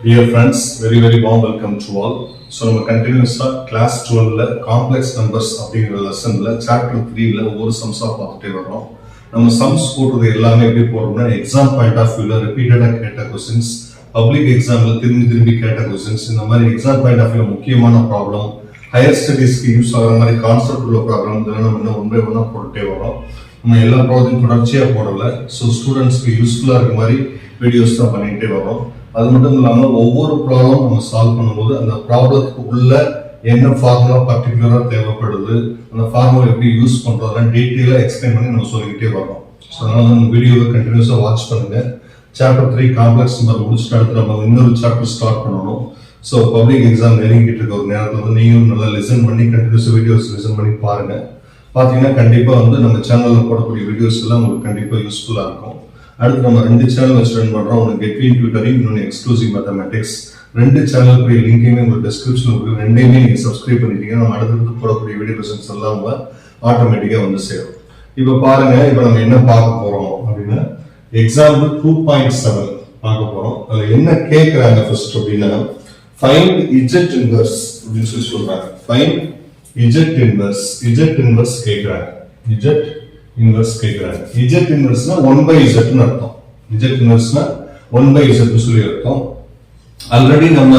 Dear friends, very warm welcome to all. So நம்ம கண்டினியூஸா class 12ல complex numbers அப்படிங்கிற லெசன்ல chapter 3ல ஒவ்வொரு சம்ஸா பார்த்துட்டே வரோம். நம்ம சம்ஸ் போடுறது எல்லாமே எப்படி போடுறோம்னா எக்ஸாம் பாயிண்ட் ஆஃப் வியூல ரிப்பீட்டடா கேட்ட கொஸ்டின்ஸ், பப்ளிக் எக்ஸாம்ல திரும்பி கேட்ட கொஸ்டின்ஸ், இந்த மாதிரி எக்ஸாம் பாயிண்ட் ஆஃப் வியூ முக்கியமான ப்ராப்ளம், ஹையர் ஸ்டடீஸ்க்கு யூஸ் ஆகிற மாதிரி கான்செப்ட் உள்ள ப்ராப்ளம் இதெல்லாம் நம்ம இன்னும் ஒன் பை ஒன்னா போட்டுட்டே வரோம். நம்ம எல்லா ப்ராப்ளத்தையும் தொடர்ச்சியா போடல. ஸோ ஸ்டூடெண்ட்ஸ்க்கு யூஸ்ஃபுல்லா இருக்க மாதிரி வீடியோஸ் தான் பண்ணிட்டே வரோம். அது மட்டும் இல்லாமல் ஒவ்வொரு ப்ராப்ளம் நம்ம சால்வ் பண்ணும்போது அந்த ப்ராப்ளத்துக்கு உள்ள என்ன ஃபார்முலா பர்டிகுலரா தேவைப்படுது, அந்த ஃபார்முலா எப்படி யூஸ் பண்றதெல்லாம் டீட்டெயிலா எக்ஸ்பிளைன் பண்ணி நம்ம சொல்லிக்கிட்டே வரோம். ஸோ அதனால நம்ம வீடியோவை கண்டினியூஸா வாட்ச் பண்ணுங்க. சாப்டர் 3 காம்ப்ளெக்ஸ் நம்பர் முடிச்சுட்டு அடுத்து நம்ம இன்னொரு சாப்டர் ஸ்டார்ட் பண்ணணும். ஸோ பப்ளிக் எக்ஸாம் நெருங்கிட்டு இருக்க ஒரு நேரத்தில் வந்து நீங்களும் நல்லா லிசன் பண்ணி கண்டினியூஸா வீடியோஸ் லிசன் பண்ணி பாருங்க. பார்த்தீங்கன்னா கண்டிப்பா வந்து நம்ம சேனல்ல போடக்கூடிய வீடியோஸ் எல்லாம் உங்களுக்கு கண்டிப்பா யூஸ்ஃபுல்லா இருக்கும். அடுத்து நம்ம 2 சேனல் வச்சு ரன் பண்றோம். ஒன்று கெட்வின் டியூட்டரிங், இன்னொன்று எக்ஸ்க்ளூசிவ் மேத்தமெட்டிக்ஸ். 2 சேனலுக்குரிய லிங்கையுமே உங்களுக்கு டிஸ்கிரிப்ஷன்ல இருக்கு. ரெண்டையுமே நீங்க சப்ஸ்கிரைப் பண்ணிட்டீங்கன்னா நம்ம அடுத்தடுத்து போடக்கூடிய வீடியோ ப்ரெசன்ஸ் எல்லாம் ஆட்டோமேட்டிக்கா வந்து சேரும். இப்போ பாருங்க, இப்போ நம்ம என்ன பார்க்க போறோம் அப்படின்னா எக்ஸாம்பிள் 2.7 பார்க்க போறோம். அதுல என்ன கேட்கறாங்க ஃபர்ஸ்ட் அப்படின்னா ஃபைண்ட் இஜெட் இன்வெர்ஸ் அப்படின்னு சொல்லி சொல்றாங்க. ஃபைண்ட் இஜெட் இன்வெர்ஸ் கேட்கறாங்க. இஜெட் இன்வெர்ஸ் கேட்கறாங்க. இஜெட் இன்வெர்ஸ்னா 1/z ன்னு அர்த்தம். இஜெட் இன்வெர்ஸ்னா 1/z ன்னு சொல்லி அர்த்தம். ஆல்ரெடி நம்ம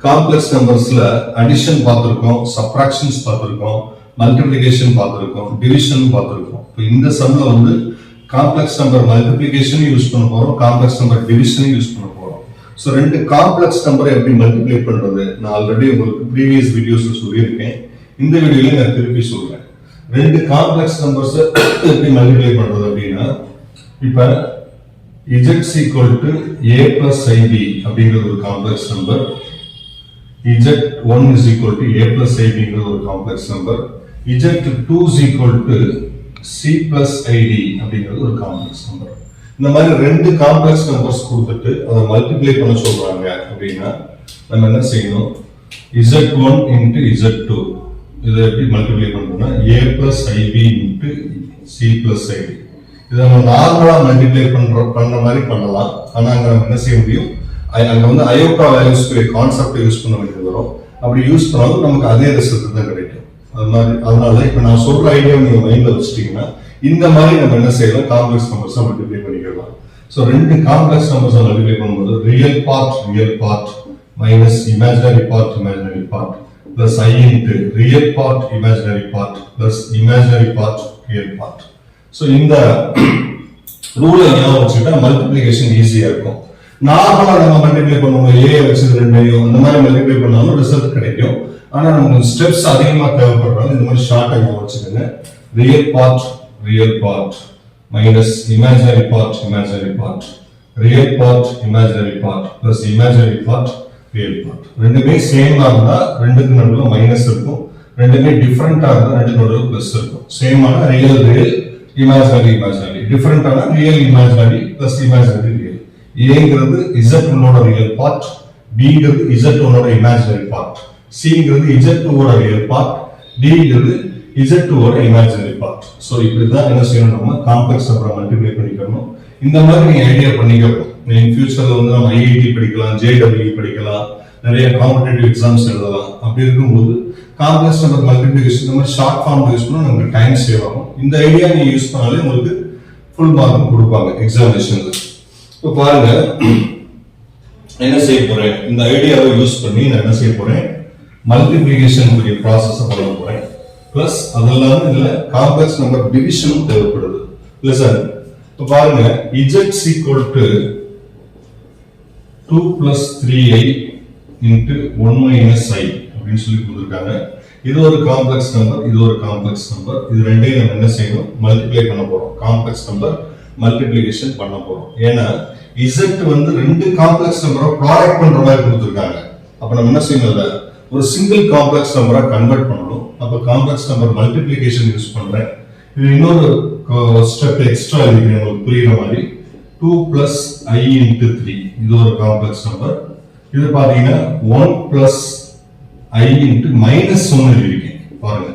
காம்ப்ளெக்ஸ் நம்பர்ஸ்ல அடிஷன் பார்த்திருக்கோம், சப்ட்ராக்ஷன்ஸ் பார்த்திருக்கோம், மல்டிப்ளிகேஷன் பார்த்திருக்கோம், டிவிஷன் பார்த்திருக்கோம். இப்போ இந்த சம்ல வந்து காம்ப்ளெக்ஸ் நம்பர் மல்டிப்ளிகேஷன் யூஸ் பண்ண போறோம், காம்ப்ளெக்ஸ் நம்பர் டிவிஷன் யூஸ் பண்ண போறோம். ஸோ 2 காம்ப்ளெக்ஸ் நம்பரை எப்படி மல்டிப்ளை பண்றது நான் ஆல்ரெடி உங்களுக்கு ப்ரீவியஸ் வீடியோஸ்ல சொல்லியிருக்கேன். இந்த வீடியோல நான் திருப்பி சொல்றேன். 2 காம்ப்ளெக்ஸ் நம்பர்ஸ் எப்படி மல்டிப்ளை பண்றது அப்படின்னா இப்ப z a plus ib அப்படிங்கிறது ஒரு complex number, z1 a plus ib ஒரு complex number, z2 c plus id அப்படிங்கிறது ஒரு காம்ப்ளெக்ஸ் நம்பர். இந்த மாதிரி 2 காம்ப்ளெக்ஸ் நம்பர்ஸ் கொடுத்துட்டு அதை மல்டிப்ளை பண்ண சொல்றாங்க அப்படின்னா நம்ம என்ன செய்யணும், z1 into z2 இதை எப்படி மல்டிப்ளை பண்றோம்னா a plus ib into c plus id. இதை நம்ம நார்மலா மல்டிப்ளை பண்ற மாதிரி பண்ணலாம். ஆனா அங்க நம்ம என்ன செய்ய முடியும், அங்க வந்து அயோட்டா வேல்யூஸ் கான்செப்ட் யூஸ் பண்ண வேண்டியது வரும். அப்படி யூஸ் பண்ணாலும் நமக்கு அதே ரிசல்ட் தான் கிடைக்கும். அதனால இப்ப நான் சொல்ற ஐடியா நீங்க மைண்ட்ல வச்சுட்டீங்கன்னா இந்த மாதிரி நம்ம என்ன செய்யலாம், காம்ப்ளெக்ஸ் நம்பர்ஸ் மல்டிப்ளை பண்ணிக்கலாம். ஸோ 2 காம்ப்ளெக்ஸ் நம்பர்ஸ் மல்டிப்ளை பண்ணும்போது real part minus imaginary part plus I into real part imaginary part plus imaginary part real part. So இந்த ரூலை ஞாபகம் வச்சுக்கிட்டா மல்டிப்ளிகேஷன் ஈஸியா இருக்கும். நார்மலா நம்ம மல்டிப்ளை பண்ணுவோம், a வச்சு 2 அந்த மாதிரி மல்டிப்ளை பண்ணாலும் ரிசல்ட் கிடைக்கும். ஆனா நமக்கு ஸ்டெப்ஸ் அதிகமா தேவைப்படுறாங்க. இந்த மாதிரி ஷார்ட்டா ஞாபகம் வச்சுக்கோங்க. Real part minus imaginary part real part imaginary part plus imaginary part real part. ரெண்டுமே சேமா இருந்தா ரெண்டுக்கு நடுவுல மைனஸ் இருக்கும், ரெண்டுமே டிஃபரெண்டா இருந்தா ரெண்டு நடுவுல பிளஸ் இருக்கும். சேமான ரியல் இமேஜினரி டிஃபரெண்டான real imaginary plus imaginary real. ஏங்கிறது z1 ஓட ரியல் பார்ட், bங்கிறது z1 ஓட இமேஜினரி பார்ட், cங்கிறது z2 ஓட ரியல் பார்ட், dங்கிறது z2 ஓட இமேஜினரி பார்ட். சோ இப்படிதான் என்ன செய்யணும், நம்ம காம்ப்ளெக்ஸ் நம்பரை மல்டிப்ளை பண்ணிக்கணும். இந்த மாதிரி நீங்க ஐடியா பண்ணிக்கணும். இன் ஃபியூச்சர்ல வந்து நம்ம ஐஐடி படிக்கலாம், ஜேடபிள்யூ படிக்கலாம், நிறைய காம்படிட்டிவ் எக்ஸாம்ஸ் எழுதலாம். அப்படி இருக்கும்போது காம்ப்ளெக்ஸ் நம்பர் மல்டிப்ளிகேஷன் இந்த மாதிரி ஷார்ட் ஃபார்ம் யூஸ் பண்ணா நமக்கு டைம் சேவ் ஆகும். இந்த ஐடியா நீங்க யூஸ் பண்ணாலே உங்களுக்கு ஃபுல் மார்க் கொடுப்பாங்க எக்ஸாமினேஷன்ல. இப்போ பாருங்க என்ன செய்ய போறேன், இந்த ஐடியாவை யூஸ் பண்ணி நான் என்ன செய்ய போறேன், மல்டிப்ளிகேஷன் உரிய ப்ராசஸ் பண்ண போறேன். பிளஸ் அதெல்லாம் இதுல காம்ப்ளெக்ஸ் நம்பர் டிவிஷனும் தேவைப்படுது. லிசன், இப்போ பாருங்க z equal to 2 plus 3i into 1 minus i அப்படின்னு சொல்லி கொடுத்திருக்காங்க. இது ஒரு காம்ப்ளெக்ஸ் நம்பர், இது ஒரு காம்ப்ளெக்ஸ் நம்பர். இது ரெண்டையும் நம்ம என்ன செய்யணும், மல்டிப்ளை பண்ண போறோம். காம்ப்ளெக்ஸ் நம்பர் மல்டிப்ளிகேஷன் பண்ண போறோம். ஏன்னா z வந்து 2 காம்ப்ளெக்ஸ் நம்பரை ப்ராடக்ட் பண்ற மாதிரி கொடுத்திருக்காங்க. அப்ப நம்ம என்ன செய்யணும், ஒரு சிங்கிள் காம்ப்ளெக்ஸ் நம்பரா கன்வெர்ட் பண்ணணும். அப்ப காம்ப்ளெக்ஸ் நம்பர் மல்டிப்ளிகேஷன் யூஸ் பண்றேன். இது இன்னொரு ஸ்டெப் எக்ஸ்ட்ரா இருக்கு உங்களுக்கு புரியுற மாதிரி. 2 plus I into 3 இது ஒரு காம்ப்ளெக்ஸ் நம்பர். இது பாத்தீங்கன்னா 1 plus I into minus 1 எழுதிருக்கேன். பாருங்க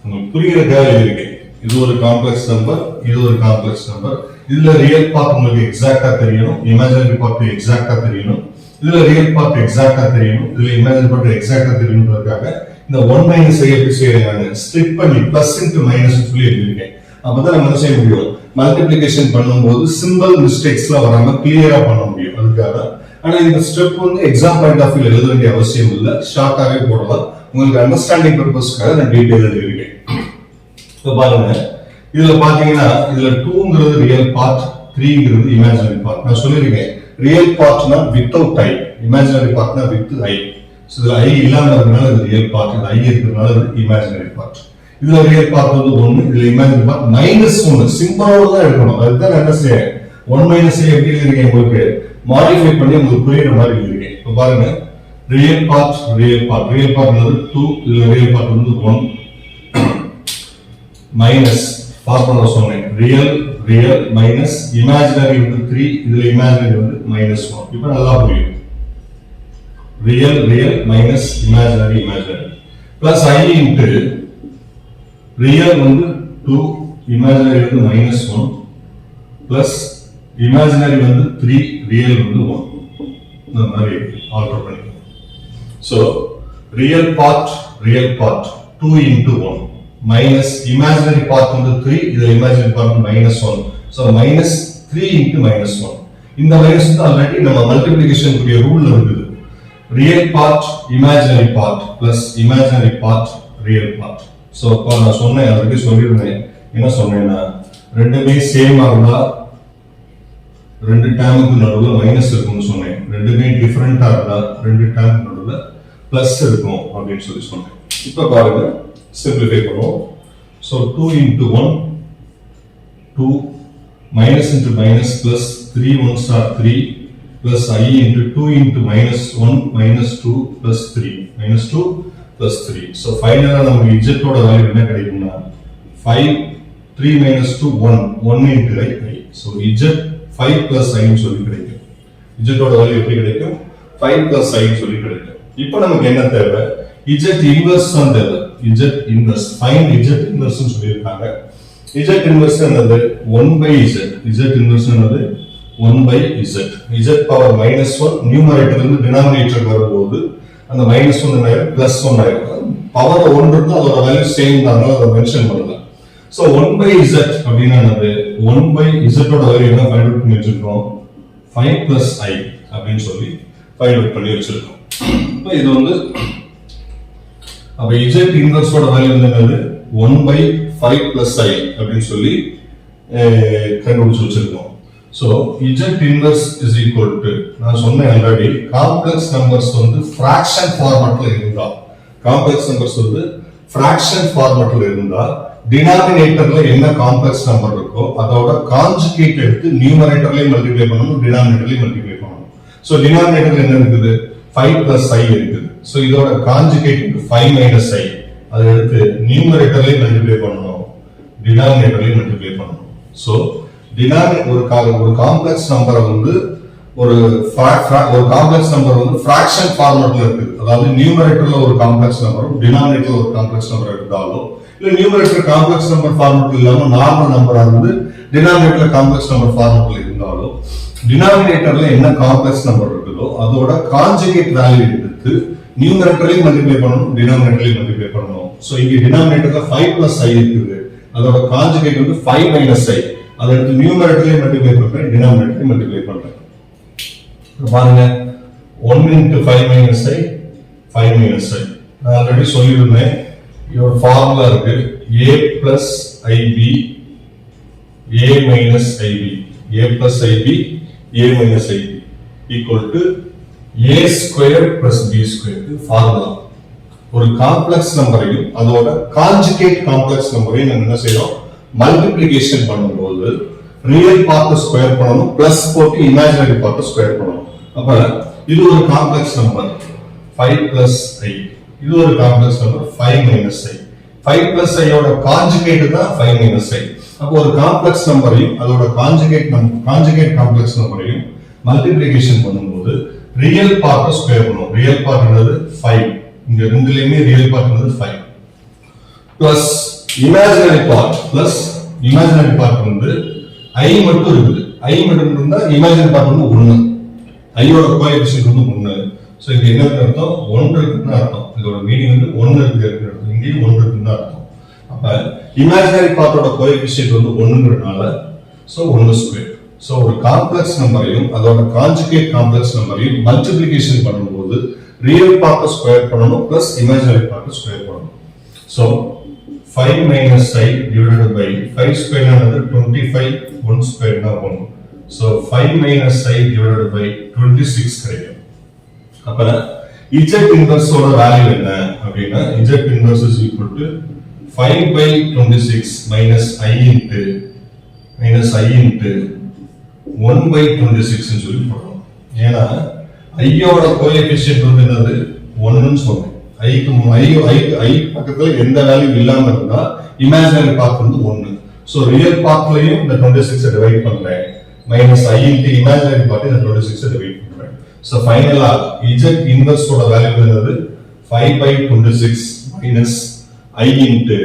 உங்களுக்கு புரியுறதுக்காக எழுதிருக்கேன். இது ஒரு காம்ப்ளெக்ஸ் நம்பர், இது ஒரு காம்ப்ளெக்ஸ் நம்பர். இதுல ரியல் பார்ட் உங்களுக்கு எக்ஸாக்ட்டா தெரியணும், இமேஜினரி பார்ட் எக்ஸாக்ட்டா தெரியணும். இதுல ரியல் பார்ட் எக்ஸாக்டா தெரியும், இதுல இமேஜினரி பார்ட் எக்ஸாக்டா தெரியும்ன்றதுக்காக இந்த 1 மைனஸ் ஐ எப்படி செய்யறேன் ஸ்ப்ளிட் பண்ணி பிளஸ் இன்டு மைனஸ் சொல்லி எழுதிருக்கேன். அப்பதான் நம்ம என்ன செய்ய முடியும், மல்டிப்ளிகேஷன் பண்ணும்போது சிம்பிள் மிஸ்டேக்ஸ்லாம் வராம கிளியரா பண்ண முடியும். அதுக்காக ஆனா இந்த ஸ்டெப் வந்து எக்ஸாம் பாயிண்ட் ஆஃப் வியூல எழுத வேண்டிய அவசியம் இல்லை, ஷார்ட்டாவே போடலாம். உங்களுக்கு அண்டர்ஸ்டாண்டிங் பர்பஸ்க்காக நான் டீடைல் எழுதிருக்கேன். இப்போ பாருங்க, இதுல பாத்தீங்கன்னா இதுல 2ங்கிறது ரியல் பார்ட், 3ங்கிறது இமேஜினரி பார்ட். நான் சொல்லிருக்கேன் ரியல் பார்ட்னா வித்தவுட் ஐ, இமேஜினரி பார்ட்னா வித் ஐ. இதுல ஐ இல்லாம இருக்கிறதுனால இது ரியல் பார்ட், இது ஐ இருக்கிறதுனால இது இமேஜினரி பார்ட். இதுல ரியல் பார்ட் வந்து 1, இதுல இமேஜினரி பார்ட் -1. சிம்பிளோட தான் எடுக்கணும். அதுதான் நான் என்ன செய்யறேன், 1 மைனஸ் ஐ எப்படி எழுதிருக்கேன் உங்களுக்கு மாடிஃபை பண்ணி உங்களுக்கு புரியுற மாதிரி எழுதிருக்கேன். இப்போ பாருங்க, real part real part, real part வந்து 2, இதுல ரியல் பார்ட் வந்து 1 மைனஸ் ஃபார்முலா சொன்னேன் ரியல் ரியல் மைனஸ் இமேஜினரி வந்து 3, இதுல இமேஜினரி வந்து -1. இப்போ நல்லா புரியும். Real real minus imaginary imaginary plus I into real வந்து 2, இமேஜினரி வந்து -1 பிளஸ் இமேஜினரி வந்து 3, ரியல் வந்து 1. இந்த மாதிரி ஆல்டர் பண்ணிக்கலாம். So real part 2 into 1 minus imaginary part வந்து 3, இதுல imaginary part -1. so -3 into -1. இந்த மைனஸ் வந்து ஆல்ரெடி நம்ம மல்டிப்ளிகேஷன் கூடிய ரூல்ல இருக்குது. Real part imaginary part plus imaginary part real part. So இப்போ நான் சொன்னேன், ஆல்ரெடி சொல்லியிருந்தேன். என்ன சொன்னேன்னா ரெண்டுமே சேம் இருந்தா ரெண்டு டேர்முக்கு நடுவுல மைனஸ் இருக்கும்னு சொன்னேன். ரெண்டுமே டிஃபரெண்டா இருந்தா ரெண்டு டேர்முக்கு நடுவுல பிளஸ் இருக்கும் அப்படின்னு சொல்லி சொன்னேன். இப்ப பாருங்க, சிம்பிளிஃபை பண்ணுவோம். So 2 into 1 2 minus into minus plus 3 1s are 3 plus I into 2 into -1 -2 plus 3 -2 plus 3. so ஃபைனலா நமக்கு z ஓட வேல்யூ என்ன கிடைக்கும்னா 5 3 2 1 1 into I. so z 5 plus I ன்னு சொல்லி கிடைக்கும். z ஓட வேல்யூ எப்படி கிடைக்கும், 5 plus I ன்னு சொல்லி கிடைக்கும். இப்போ நமக்கு என்ன தேவை, z இன்வெர்ஸ் தான் தேவை. z inverse, find z inverse ன்னு சொல்லிருக்காங்க. z இன்வெர்ஸ் என்னது 1 by z. z இன்வெர்ஸ் என்னது 1 by z. z பவர் -1 நியூமரேட்டர்ல இருந்து டினாமினேட்டருக்கு வரும்போது அந்த -1 என்ன ஆயிடும், +1 ஆயிடும். பவர் 1 இருந்தா அதோட வேல்யூ சேம் தான், அதை மென்ஷன் பண்ணலாம். சோ 1 by z அப்படினா என்னது, 1 by z ஓட வேல்யூ என்ன ஃபைண்ட் அவுட் பண்ணி வச்சிருக்கோம், 5 plus I அப்படினு சொல்லி ஃபைண்ட் அவுட் பண்ணி வச்சிருக்கோம். இப்போ இது வந்து அப்ப z இன்வெர்ஸ் ஓட வேல்யூ என்னது 1 by 5 plus I அப்படினு சொல்லி கண்டுபிடிச்சு வச்சிருக்கோம். So z inverse is equal to, நான் சொன்னேன் ஆல்ரெடி, காம்ப்ளெக்ஸ் நம்பர்ஸ் வந்து ஃபிராக்ஷன் ஃபார்மட்ல இருந்தா, காம்ப்ளெக்ஸ் நம்பர்ஸ் வந்து ஃபிராக்ஷன் ஃபார்மட்ல இருந்தா டினாமினேட்டர்ல என்ன காம்ப்ளெக்ஸ் நம்பர் இருக்கோ அதோட கான்ஜுகேட் எடுத்து நியூமரேட்டர்லயே மல்டிப்ளை பண்ணனும், டினாமினேட்டர்லயே மல்டிப்ளை பண்ணனும். சோ டினாமினேட்டர்ல என்ன இருக்குது, 5 plus I இருக்குது. சோ இதோட கான்ஜுகேட் 5 minus I, அதை எடுத்து நியூமரேட்டர்லயே மல்டிப்ளை பண்ணனும், டினாமினேட்டர்லயே மல்டிப்ளை பண்ணனும். சோ டினாமினேட்டர் ஒரு காம்ப்ளெக்ஸ் நம்பரை வந்து ஒரு காம்ப்ளெக்ஸ் நம்பர் வந்து ஃபிராக்ஷன் ஃபார்மட்ல இருக்குது. அதாவது நியூமரேட்டர்ல ஒரு காம்ப்ளெக்ஸ் நம்பரும் டினாமினேட்டர்ல ஒரு காம்ப்ளெக்ஸ் நம்பர் இருந்தாலோ, இல்ல நியூமரேட்டர் காம்ப்ளெக்ஸ் நம்பர் ஃபார்மட்ல இல்லாம நார்மல் நம்பரா இருந்து டினாமினேட்டர்ல காம்ப்ளெக்ஸ் நம்பர் ஃபார்மட்ல இருந்தாலோ, டினாமினேட்டர்ல என்ன காம்ப்ளெக்ஸ் நம்பர் இருக்குதோ அதோட கான்ஜுகேட் வேல்யூ எடுத்து நியூமரேட்டர்லயும் மல்டிப்ளை பண்ணனும், டினாமினேட்டர்லயும் மல்டிப்ளை பண்ணனும். சோ இங்க டினாமினேட்டர்ல 5 plus I இருக்குது, அதோட கான்ஜுகேட் வந்து 5 minus I, அதை எடுத்து நியூமரேட்டர்லயும் மல்டிப்ளை பண்றேன், டினாமினேட்டர்லயும் மல்டிப்ளை பண்றேன். பாருங்க, 1 into 5 minus I 5 minus I. நான் ஆல்ரெடி சொல்லியிருந்தேன், இதோட ஃபார்முலா இருக்கு a plus ib a minus ib, a plus ib a minus ib equal to a square plus b square. இது ஃபார்முலா. ஒரு காம்ப்ளெக்ஸ் நம்பரையும் அதோட கான்ஜுகேட் காம்ப்ளெக்ஸ் நம்பரையும் நம்ம என்ன செய்யறோம், மல்டிப்ளிகேஷன் பண்ணும்போது ரியல் பார்ட் ஸ்கொயர் பண்ணனும், பிளஸ் போட்டு இமேஜினரி பார்ட் ஸ்கொயர் பண்ணனும். அப்ப இது ஒரு காம்ப்ளெக்ஸ் நம்பர் 5 plus I, இது ஒரு complex number 5 minus I. 5 plus I ஓட கான்ஜுகேட் தான் 5 minus I. அப்போ ஒரு காம்ப்ளெக்ஸ் நம்பரையும் அதோட கான்ஜுகேட் காம்ப்ளெக்ஸ் நம்பரையும் மல்டிப்ளிகேஷன் பண்ணும்போது ரியல் பார்ட் ஸ்கொயர் பண்ணுவோம். ரியல் பார்ட் என்னது 5, இங்க ரெண்டுலயுமே ரியல் பார்ட் என்னது 5 பிளஸ் இமேஜினரி பார்ட் வந்து I மட்டும் இருக்குது. I மட்டும் இருந்தா இமேஜினரி பார்ட் வந்து 1. ஐயோட கோஎஃபிஷியன்ட் வந்து 1. சோ இது என்ன அர்த்தம்? 1 இருக்குன்னு அர்த்தம். இதோட மீனிங் வந்து 1 இருக்குன்னு அர்த்தம். இங்கேயும் 1 இருக்குன்னு அர்த்தம். அப்ப இமேஜினரி பார்ட்டோட கோஎஃபிஷியன்ட் வந்து 1ங்கறனால சோ 1 ஸ்கொயர். சோ ஒரு காம்ப்ளெக்ஸ் நம்பரையும் அதோட கான்ஜுகேட் காம்ப்ளெக்ஸ் நம்பரையும் மல்டிப்ளிகேஷன் பண்ணும்போது ரியல் பார்ட் ஸ்கொயர் பண்ணனும் பிளஸ் இமேஜினரி பார்ட் ஸ்கொயர் பண்ணனும். So 5 minus I divided by 5 square another 25, 1 square na 1. So 5 minus I divided by 26 கிடைக்கும். அப்பனா Z inverse ஓட வேல்யூ என்ன அப்படினா Z inverse is equal to 5 by 26 minus I into 1 by 26 ன்னு சொல்லி போடுறோம். ஏனா I ஓட கோஎஃபிஷியன்ட் வந்து என்னது 1 ன்னு சொல்றோம். I பக்கத்துல எந்த வேல்யூ இல்லாம இருந்தா இமேஜினரி பார்ட் வந்து 1. சோ ரியல் பார்ட்லயும் இந்த 26 டிவைட் பண்றேன் minus I into imaginary part இந்த 26 டிவைட் பண்றேன். சோ ஃபைனலா Z இன்வெர்ஸ் ஓட வேல்யூ என்னது 5 by 26 minus I into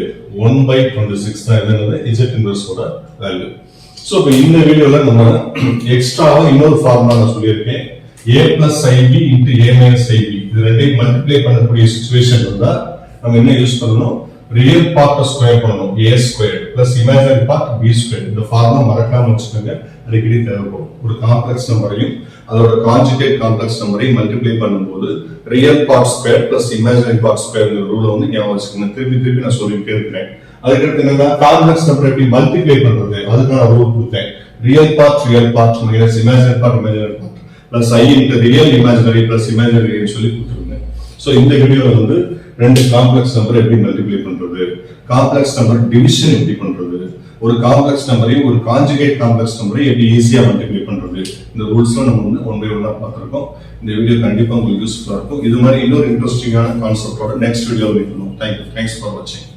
1 by 26 தான் என்னது Z இன்வெர்ஸ் ஓட வேல்யூ. சோ இப்போ இந்த வீடியோல நம்ம எக்ஸ்ட்ராவா இன்னொரு ஃபார்முலா நான் சொல்லியிருக்கேன். A plus IB into A minus IB இது ரெண்டையும் மல்டிப்ளை பண்ணக்கூடிய சிச்சுவேஷன் இருந்தா நம்ம என்ன யூஸ் பண்ணணும்? ரியல் பார்ட் ஸ்கொயர் பண்ணணும் A square plus imaginary part B square. இந்த ஃபார்முலா மறக்காம வச்சுக்கோங்க, அடிக்கடி தேவைப்படும். ஒரு காம்ப்ளெக்ஸ் நம்பரையும் அதோட கான்ஜுகேட் காம்ப்ளெக்ஸ் நம்பரையும் மல்டிப்ளை பண்ணும்போது real part square plus imaginary part ஸ்கொயர்ங்கிற ரூலை வந்து ஞாபகம் வச்சுக்கோங்க. திருப்பி நான் சொல்லிட்டே இருக்கிறேன். அதுக்கடுத்து என்னன்னா காம்ப்ளெக்ஸ் நம்பரை எப்படி மல்டிப்ளை பண்றது அதுக்கான ரூல் கொடுத்தேன். Real part minus imaginary part plus I into real imaginary plus imaginary ன்னு சொல்லி கொடுத்திருந்தேன். சோ இந்த வீடியோல வந்து ரெண்டு காம்ப்ளெக்ஸ் நம்பர் எப்படி மல்டிப்ளை பண்றது, காம்ப்ளெக்ஸ் நம்பர் டிவிஷன் எப்படி பண்றது, ஒரு காம்ப்ளெக்ஸ் நம்பரையும் ஒரு கான்ஜுகேட் காம்ப்ளெக்ஸ் நம்பரையும் எப்படி ஈஸியா மல்டிப்ளை பண்றது, இந்த ரூல்ஸ்லாம் நம்ம வந்து ஒன் பை ஒன்னா பார்த்திருக்கோம். இந்த வீடியோ கண்டிப்பா உங்களுக்கு யூஸ்ஃபுல்லா இருக்கும். இது மாதிரி இன்னொரு இன்ட்ரெஸ்டிங்கான கான்செப்டோட நெக்ஸ்ட் வீடியோல மீட் பண்ணுவோம். தேங்க்ஸ் ஃபார் வாட்சிங்.